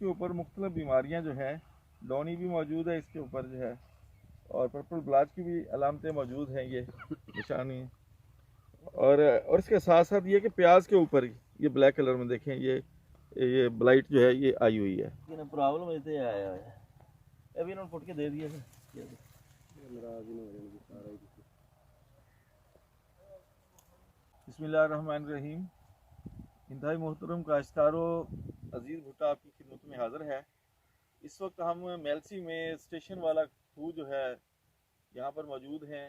इसके ऊपर मुख्तलिफ बीमारियां जो है, डॉनी भी मौजूद है इसके ऊपर जो है, और पर्पल ब्लाच की भी अलामतें मौजूद हैं, ये निशानी। और इसके साथ साथ ये कि प्याज के ऊपर ये ब्लैक कलर में देखें, ये ब्लाइट जो है ये आई हुई है। प्रॉब्लम इतने आया है अभी इन्होंने फुट के दे दिया बिस्मिल्लाहिर्रहमानिर्रहीम। इंतहाई मोहतरम काश्तकारों, अजीज़ भुट्टा आपकी खिदमत में हाज़िर है। इस वक्त हम मेलसी में स्टेशन वाला खू जो है यहाँ पर मौजूद हैं।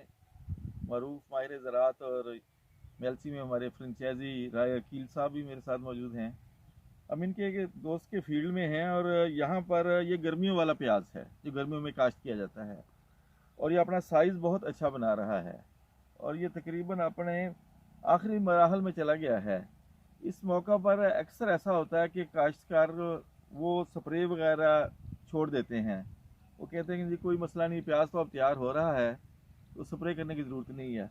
मरूफ माहिर ज़राअत और मेलसी में हमारे फ्रेंचाइजी राय अकील साहब भी मेरे साथ मौजूद हैं। हम इनके एक दोस्त के फील्ड में हैं और यहाँ पर ये गर्मियों वाला प्याज है जो गर्मियों में काश्त किया जाता है, और ये अपना साइज़ बहुत अच्छा बना रहा है और ये तकरीबन अपने आखिरी मराहल में चला गया है। इस मौका पर अक्सर ऐसा होता है कि काश्तकार वो स्प्रे वगैरह छोड़ देते हैं। वो कहते हैं कि जी कोई मसला नहीं, प्याज तो अब तैयार हो रहा है तो स्प्रे करने की ज़रूरत नहीं है।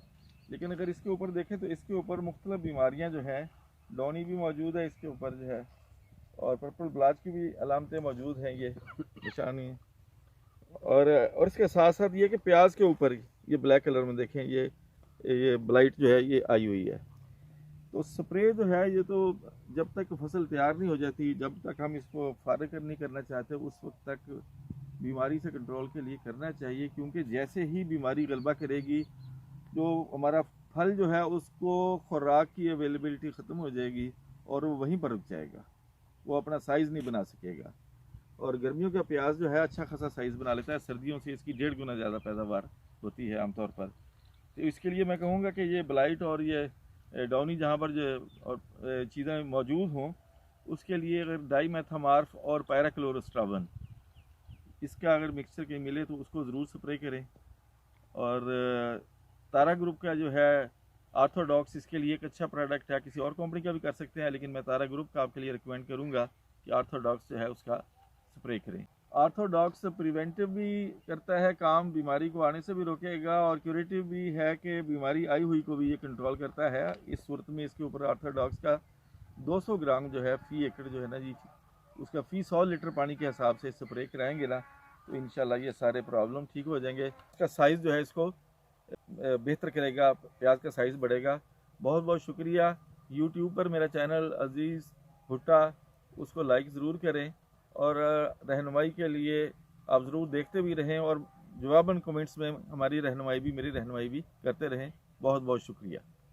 लेकिन अगर इसके ऊपर देखें तो इसके ऊपर मुख्तलिफ बीमारियां जो है, डॉनी भी मौजूद है इसके ऊपर जो है, और पर्पल ब्लाच की भी अलामतें मौजूद हैं, ये निशानी। और इसके साथ साथ ये कि प्याज के ऊपर ये ब्लैक कलर में देखें, ये ब्लाइट जो है ये आई हुई है। तो स्प्रे जो है ये तो जब तक फसल तैयार नहीं हो जाती, जब तक हम इसको फारग नहीं करना चाहते, उस वक्त तक बीमारी से कंट्रोल के लिए करना चाहिए। क्योंकि जैसे ही बीमारी गलबा करेगी, जो हमारा फल जो है उसको खुराक की अवेलेबिलिटी ख़त्म हो जाएगी और वो वहीं पर रुक जाएगा, वो अपना साइज़ नहीं बना सकेगा। और गर्मियों का प्याज जो है अच्छा खासा साइज़ बना लेता है, सर्दियों से इसकी 1.5 गुना ज़्यादा पैदावार होती है आमतौर पर। तो इसके लिए मैं कहूँगा कि ये ब्लाइट और ये डाउनी जहाँ पर जो और चीज़ें मौजूद हों, उसके लिए अगर डाईमेथामार्फ और पायराक्लोरोस्ट्रावन इसका अगर मिक्सचर कहीं मिले तो उसको ज़रूर स्प्रे करें। और तारा ग्रुप का जो है ऑर्थोडॉक्स इसके लिए एक अच्छा प्रोडक्ट है, किसी और कंपनी का भी कर सकते हैं, लेकिन मैं तारा ग्रुप का आपके लिए रिकमेंड करूँगा कि ऑर्थोडॉक्स जो है उसका स्प्रे करें। ऑर्थोडॉक्स प्रिवेंटिव भी करता है काम, बीमारी को आने से भी रोकेगा, और क्यूरेटिव भी है कि बीमारी आई हुई को भी ये कंट्रोल करता है। इस सूरत में इसके ऊपर ऑर्थोडॉक्स का 200 ग्राम जो है फ़ी एकड़ जो है ना जी, उसका फ़ी 100 लीटर पानी के हिसाब से स्प्रे कराएंगे ना, तो इंशाल्लाह ये सारे प्रॉब्लम ठीक हो जाएंगे। इसका साइज़ जो है इसको बेहतर करेगा, प्याज का साइज़ बढ़ेगा। बहुत बहुत शुक्रिया। यूट्यूब पर मेरा चैनल अजीज़ भुट्टा, उसको लाइक ज़रूर करें, और रहनुमाई के लिए आप ज़रूर देखते भी रहें, और जवाबन कमेंट्स में हमारी रहनुमाई भी, मेरी रहनुमाई भी करते रहें। बहुत बहुत शुक्रिया।